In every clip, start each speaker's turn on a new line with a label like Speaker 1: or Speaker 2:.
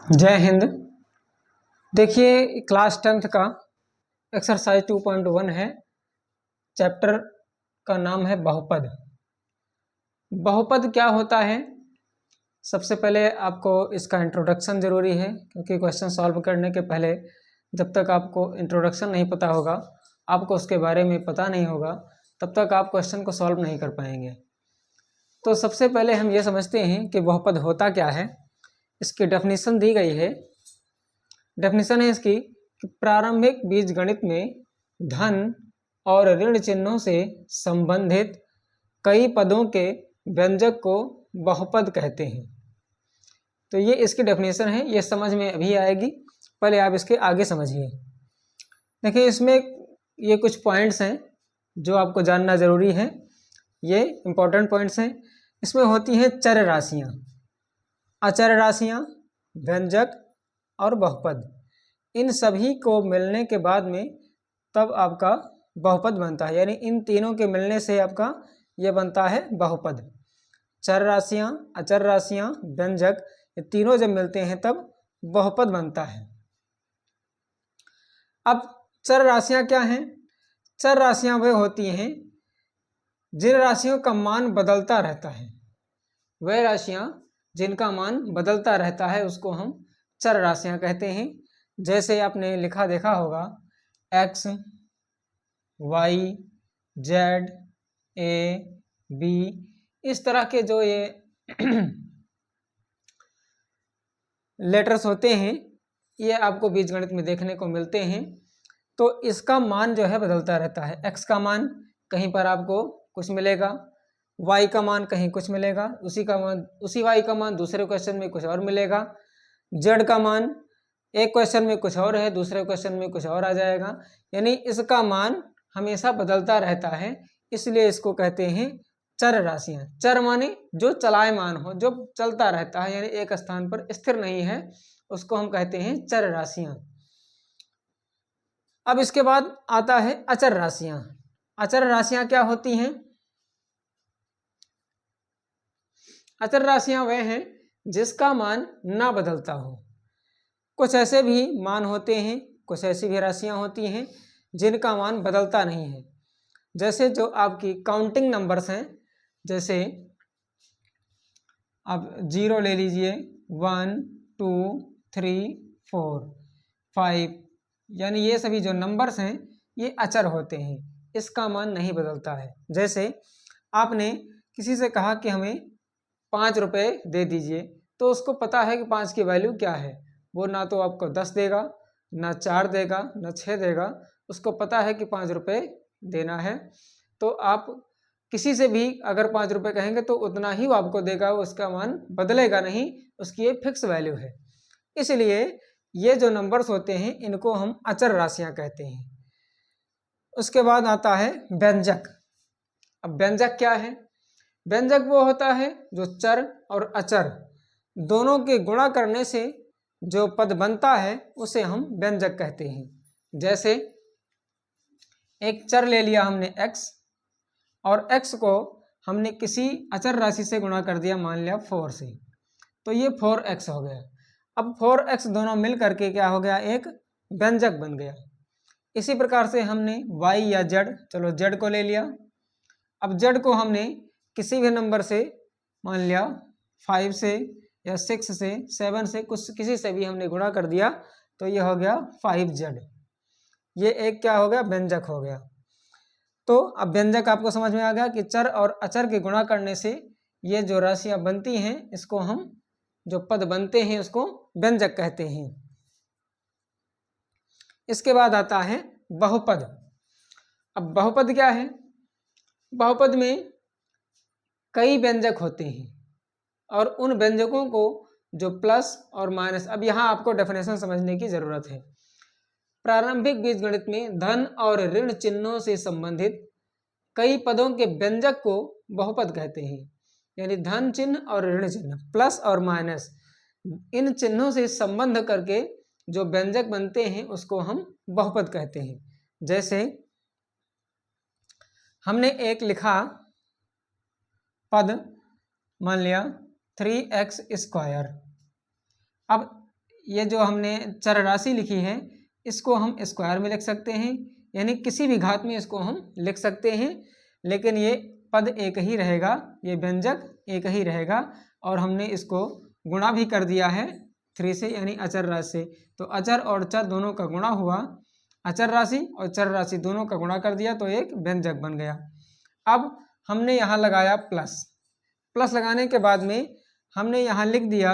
Speaker 1: जय हिंद। देखिए class 10th का एक्सरसाइज 2.1 है। चैप्टर का नाम है बहुपद। बहुपद क्या होता है, सबसे पहले आपको इसका इंट्रोडक्शन ज़रूरी है, क्योंकि क्वेश्चन सॉल्व करने के पहले जब तक आपको इंट्रोडक्शन नहीं पता होगा, आपको उसके बारे में पता नहीं होगा, तब तक आप क्वेश्चन को सॉल्व नहीं कर पाएंगे। तो सबसे पहले हम ये समझते हैं कि बहुपद होता क्या है। इसकी डेफिनेशन दी गई है। डेफिनेशन है इसकी कि प्रारंभिक बीजगणित में धन और ऋण चिन्हों से संबंधित कई पदों के व्यंजक को बहुपद कहते हैं। तो ये इसकी डेफिनेशन है, ये समझ में अभी आएगी, पहले आप इसके आगे समझिए। देखिए इसमें ये कुछ पॉइंट्स हैं जो आपको जानना जरूरी है, ये इंपॉर्टेंट पॉइंट्स हैं। इसमें होती हैं चर राशियाँ, अचर राशियाँ, व्यंजक और बहुपद। इन सभी को मिलने के बाद में तब आपका बहुपद बनता है, यानी इन तीनों के मिलने से आपका ये बनता है बहुपद। चर राशियाँ, अचर राशियाँ, व्यंजक, ये तीनों जब मिलते हैं तब बहुपद बनता है। अब चर राशियाँ क्या हैं? चर राशियाँ वे होती हैं जिन राशियों का मान बदलता रहता है। वह राशियाँ जिनका मान बदलता रहता है उसको हम चर राशियाँ कहते हैं। जैसे आपने लिखा देखा होगा x, y, z, a, b, इस तरह के जो ये लेटर्स होते हैं ये आपको बीजगणित में देखने को मिलते हैं। तो इसका मान जो है बदलता रहता है। x का मान कहीं पर आपको कुछ मिलेगा, y का मान कहीं कुछ मिलेगा, उसी y का मान दूसरे क्वेश्चन में कुछ और मिलेगा, z का मान एक क्वेश्चन में कुछ और है, दूसरे क्वेश्चन में कुछ और आ जाएगा। यानी इसका मान हमेशा बदलता रहता है, इसलिए इसको कहते हैं चर राशियां। चर माने जो चलायमान हो, जो चलता रहता है, यानी एक स्थान पर स्थिर नहीं है, उसको हम कहते हैं चर राशियां। अब इसके बाद आता है अचर राशियां। अचर राशियां क्या होती हैं? अचर राशियां वह हैं जिसका मान ना बदलता हो। कुछ ऐसे भी मान होते हैं, कुछ ऐसी भी राशियां होती हैं जिनका मान बदलता नहीं है। जैसे जो आपकी काउंटिंग नंबर्स हैं, जैसे आप 0 ले लीजिए, 1, 2, 3, 4, 5, यानी ये सभी जो नंबर्स हैं ये अचर होते हैं, इसका मान नहीं बदलता है। जैसे आपने किसी से कहा कि हमें 5 रुपये दे दीजिए, तो उसको पता है कि 5 की वैल्यू क्या है। वो ना तो आपको 10 देगा, ना 4 देगा, ना 6 देगा, उसको पता है कि 5 रुपये देना है। तो आप किसी से भी अगर 5 रुपये कहेंगे तो उतना ही वो आपको देगा, उसका मान बदलेगा नहीं, उसकी ये फिक्स वैल्यू है। इसलिए ये जो नंबर्स होते हैं इनको हम अचर राशियां कहते हैं। उसके बाद आता है व्यंजक। अब व्यंजक क्या है? व्यंजक वो होता है जो चर और अचर दोनों के गुणा करने से जो पद बनता है उसे हम व्यंजक कहते हैं। जैसे एक चर ले लिया हमने x, और x को हमने किसी अचर राशि से गुणा कर दिया, मान लिया 4 से, तो ये 4x हो गया। अब 4x दोनों मिल करके क्या हो गया? एक व्यंजक बन गया। इसी प्रकार से हमने y या z, चलो z को ले लिया। अब z को हमने किसी भी नंबर से, मान लिया 5 से या 6 से, 7 से, कुछ किसी से भी हमने गुणा कर दिया, तो ये हो गया 5z। ये एक क्या हो गया? व्यंजक हो गया। तो अब व्यंजक आपको समझ में आ गया कि चर और अचर के गुणा करने से ये जो राशियां बनती हैं, इसको हम जो पद बनते हैं उसको व्यंजक कहते हैं। इसके बाद आता है बहुपद। अब बहुपद क्या है? बहुपद में कई व्यंजक होते हैं और उन व्यंजकों को जो प्लस और माइनस, अब यहाँ आपको डेफिनेशन समझने की जरूरत है। प्रारंभिक बीजगणित में धन और ऋण चिन्हों से संबंधित कई पदों के व्यंजक को बहुपद कहते हैं। यानी धन चिन्ह और ऋण चिन्ह, प्लस और माइनस, इन चिन्हों से संबंध करके जो व्यंजक बनते हैं उसको हम बहुपद कहते हैं। जैसे हमने एक लिखा पद, मान लिया 3x²। अब ये जो हमने चर राशि लिखी है इसको हम स्क्वायर में लिख सकते हैं, यानी किसी भी घात में इसको हम लिख सकते हैं, लेकिन ये पद एक ही रहेगा, ये व्यंजक एक ही रहेगा। और हमने इसको गुणा भी कर दिया है 3 से, यानी अचर राशि से। तो अचर और चर दोनों का गुणा हुआ, अचर राशि और चर राशि दोनों का गुणा कर दिया तो एक व्यंजक बन गया। अब हमने यहाँ लगाया प्लस, प्लस लगाने के बाद में हमने यहाँ लिख दिया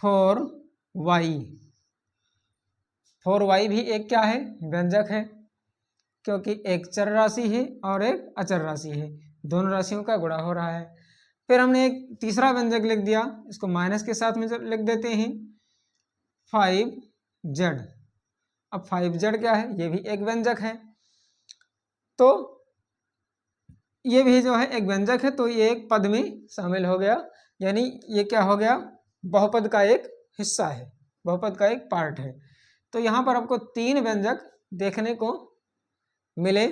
Speaker 1: 4y। 4y भी एक क्या है, व्यंजक है, क्योंकि एक चर राशि है और एक अचर राशि है, दोनों राशियों का गुणा हो रहा है। फिर हमने एक तीसरा व्यंजक लिख दिया, इसको माइनस के साथ में लिख देते हैं 5z। अब 5z क्या है, ये भी एक व्यंजक है, तो ये भी जो है एक व्यंजक है, तो ये एक पद में शामिल हो गया, यानी ये क्या हो गया, बहुपद का एक हिस्सा है, बहुपद का एक पार्ट है। तो यहाँ पर आपको 3 व्यंजक देखने को मिले।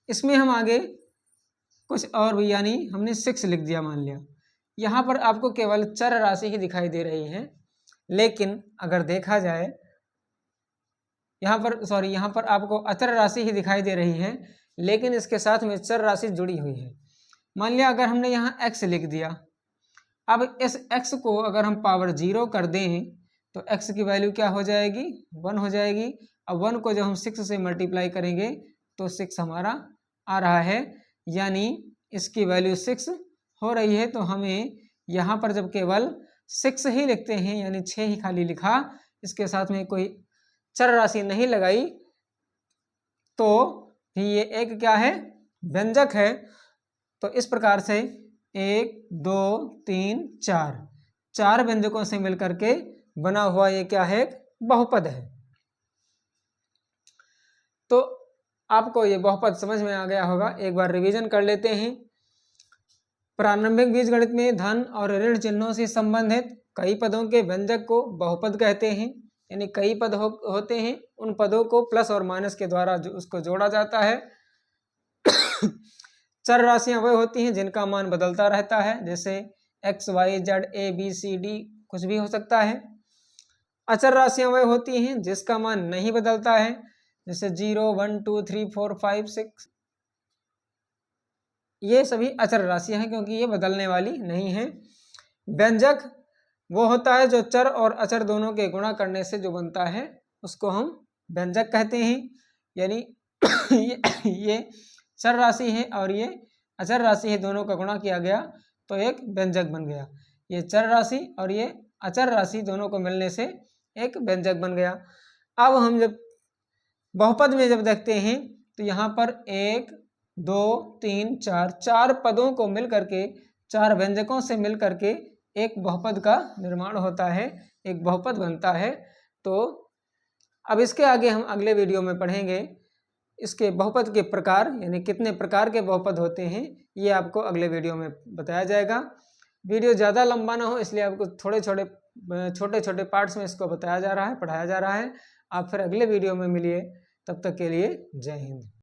Speaker 1: इसमें हम आगे कुछ और भी, यानी हमने 6 लिख दिया मान लिया। यहाँ पर आपको केवल चर राशि ही दिखाई दे रही है, लेकिन अगर देखा जाए यहाँ पर आपको अचर राशि ही दिखाई दे रही है, लेकिन इसके साथ में चर राशि जुड़ी हुई है। मान लिया अगर हमने यहाँ x लिख दिया, अब इस x को अगर हम पावर 0 कर दें तो x की वैल्यू क्या हो जाएगी, 1 हो जाएगी। अब 1 को जब हम 6 से मल्टीप्लाई करेंगे तो 6 हमारा आ रहा है, यानी इसकी वैल्यू 6 हो रही है। तो हमें यहाँ पर जब केवल 6 ही लिखते हैं, यानी 6 ही खाली लिखा, इसके साथ में कोई चर राशि नहीं लगाई, तो भी ये एक क्या है, व्यंजक है। तो इस प्रकार से 1 2 3 4 व्यंजकों से मिलकर के बना हुआ ये क्या है, बहुपद है। तो आपको ये बहुपद समझ में आ गया होगा। एक बार रिवीजन कर लेते हैं। प्रारंभिक बीजगणित में धन और ऋण चिन्हों से संबंधित कई पदों के व्यंजक को बहुपद कहते हैं, यानी कई पद होते हैं, उन पदों को प्लस और माइनस के द्वारा उसको जोड़ा जाता है। चर राशियां वह होती हैं जिनका मान बदलता रहता है, जैसे x y z a b c d कुछ भी हो सकता है। अचर राशियां वह होती हैं जिसका मान नहीं बदलता है, जैसे 0 1 2 3 4 5 6, ये सभी अचर राशियां हैं क्योंकि ये बदलने वाली नहीं है। व्यंजक वो होता है जो चर और अचर दोनों के गुणा करने से जो बनता है, उसको हम व्यंजक कहते हैं। यानी ये चर राशि है और ये अचर राशि है, दोनों का गुणा किया गया तो एक व्यंजक बन गया। ये चर राशि और ये अचर राशि दोनों को मिलने से एक व्यंजक बन गया। अब हम जब बहुपद में जब देखते हैं तो यहाँ पर 1 2 3 4 पदों को मिल करके, 4 व्यंजकों से मिल करके एक बहुपद का निर्माण होता है, एक बहुपद बनता है। तो अब इसके आगे हम अगले वीडियो में पढ़ेंगे इसके बहुपद के प्रकार, यानी कितने प्रकार के बहुपद होते हैं, ये आपको अगले वीडियो में बताया जाएगा। वीडियो ज़्यादा लंबा ना हो इसलिए आपको छोटे छोटे पार्ट्स में इसको बताया जा रहा है, पढ़ाया जा रहा है। आप फिर अगले वीडियो में मिलिए, तब तक के लिए जय हिंद।